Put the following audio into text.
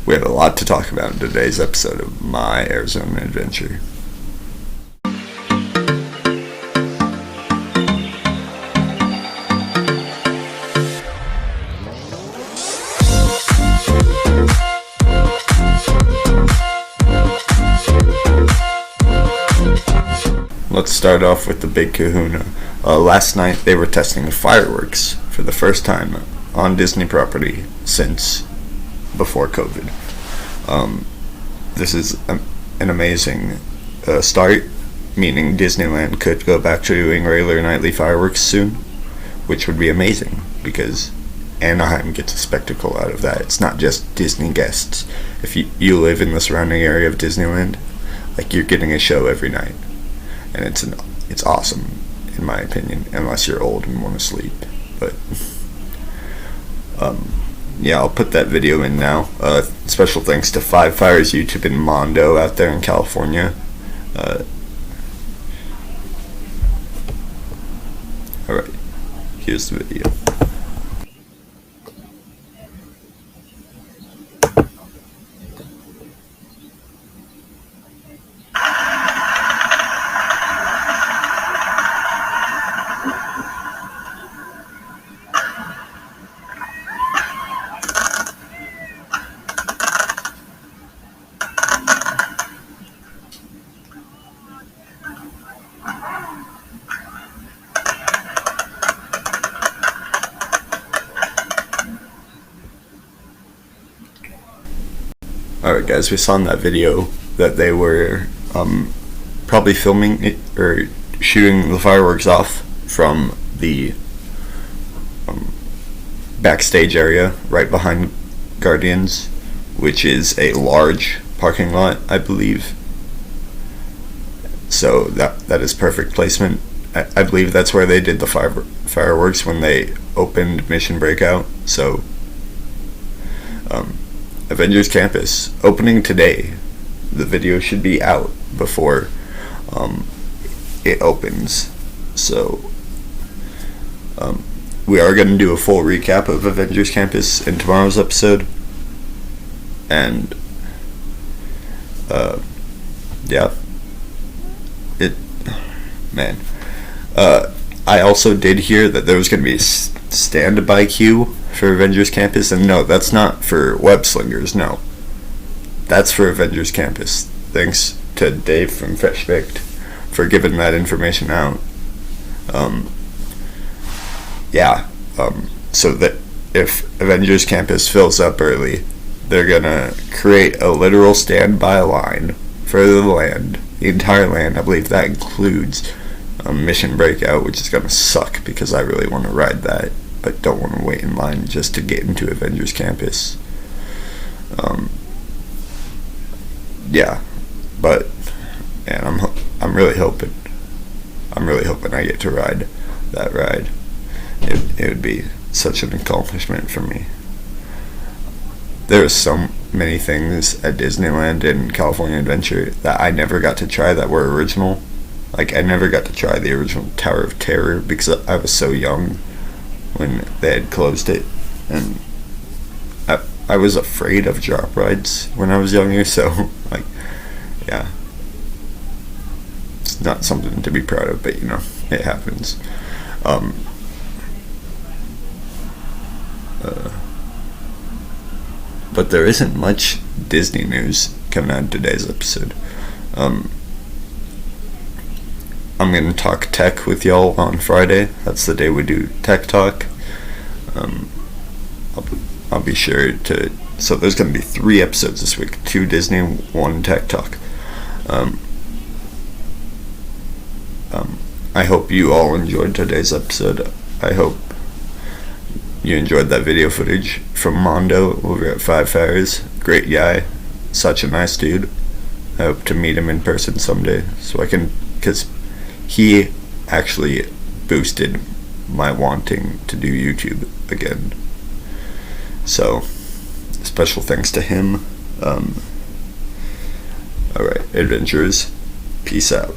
We have a lot to talk about in today's episode of My Arizona Adventure. Let's start off with the big kahuna. Last night they were testing fireworks for the first time on Disney property since before COVID. This is an amazing start, meaning Disneyland could go back to doing regular nightly fireworks soon, which would be amazing because Anaheim gets a spectacle out of that. It's not just Disney guests. If you live in the surrounding area of Disneyland, like, you're getting a show every night, and it's awesome in my opinion, unless you're old and want to sleep. But yeah, I'll put that video in now. Special thanks to Five Fires YouTube and Mondo out there in California. Alright, here's the video. Alright guys, we saw in that video that they were probably filming it, or shooting the fireworks off from the backstage area right behind Guardians, which is a large parking lot, I believe. So that is perfect placement. I believe that's where they did the fireworks when they opened Mission Breakout. So Avengers Campus opening today. The video should be out before it opens. So we are going to do a full recap of Avengers Campus in tomorrow's episode. And yeah, I also did hear that there was going to be a standby queue for Avengers Campus, and no, that's not for web slingers. No, that's for Avengers Campus. Thanks to Dave from Fresh Baked for giving that information out. So that if Avengers Campus fills up early, they're gonna create a literal standby line for the entire land. I believe that includes Mission Breakout, which is gonna suck because I really want to ride that, but don't want to wait in line just to get into Avengers Campus. But man, I'm really hoping I get to ride that ride. It would be such an accomplishment for me. There are so many things at Disneyland and California Adventure that I never got to try that were original. Like, I never got to try the original Tower of Terror because I was so young when they had closed it, and I was afraid of drop rides when I was younger, so like, yeah, it's not something to be proud of, but it happens. But there isn't much Disney news coming out in today's episode. I'm going to talk tech with y'all on Friday. That's the day we do Tech Talk. I'll be sure to... So there's going to be 3 episodes this week. 2 Disney, 1 Tech Talk. I hope you all enjoyed today's episode. I hope you enjoyed that video footage from Mondo over at Five Fires. Great guy. Such a nice dude. I hope to meet him in person someday, so I can... Because he actually boosted my wanting to do YouTube again. So, special thanks to him. Alright, adventurers, peace out.